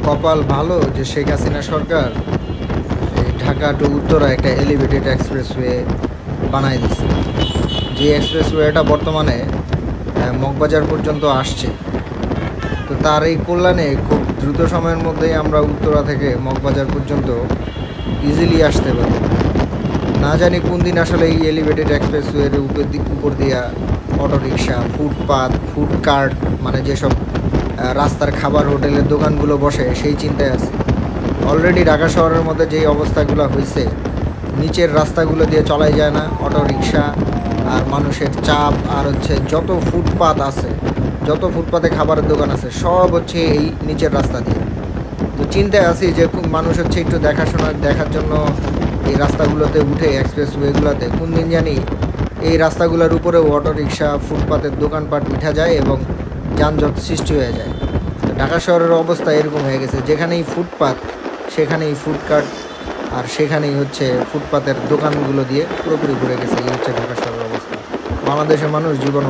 কপাল ভালো যে শেখ হাসিনা সরকার এই ঢাকা টু উত্তরা একটা এলিভেটেড এক্সপ্রেসওয়ে বানাই দিচ্ছে। যে এক্সপ্রেসওয়েটা বর্তমানে মগবাজার পর্যন্ত আসছে। তো তার এই কল্যাণে খুব দ্রুত সময়ের মধ্যেই আমরা উত্তরা থেকে মগবাজার পর্যন্ত ইজিলি আসতে পারি। না জানি কোন দিন আসলে এই এলিভেটেড এক্সপ্রেসওয়ের উপর দিয়া অটোরিকশা, ফুটপাত, ফুড কার্ট, মানে যেসব রাস্তার খাবার হোটেলের দোকানগুলো বসে সেই চিন্তায় আছে। অলরেডি ঢাকা শহরের মধ্যে যেই অবস্থাগুলো হয়েছে, নিচের রাস্তাগুলো দিয়ে চলাই যায় না, অটোরিকশা আর মানুষের চাপ, আর হচ্ছে যত ফুটপাত আছে, যত ফুটপাতে খাবারের দোকান আছে সব হচ্ছে এই নিচের রাস্তা দিয়ে। তো চিন্তায় আছি যে মানুষ হচ্ছে একটু দেখার জন্য এই রাস্তাগুলোতে উঠে এক্সপ্রেসওয়েগুলোতে কোন দিন জানি এই রাস্তাগুলোর উপরেও অটোরিকশা, ফুটপাতের দোকানপাট উঠা যায় এবং যানজট সৃষ্টি হয়ে যায়। তো ঢাকা শহরের অবস্থা এরকম হয়ে গেছে, যেখানেই ফুটপাত সেখানেই ফুডকার্ট, আর সেখানেই হচ্ছে ফুটপাতের দোকানগুলো দিয়ে পুরোপুরি ঘুরে গেছে। এই হচ্ছে ঢাকা শহরের অবস্থা। বাংলাদেশের মানুষ জীবন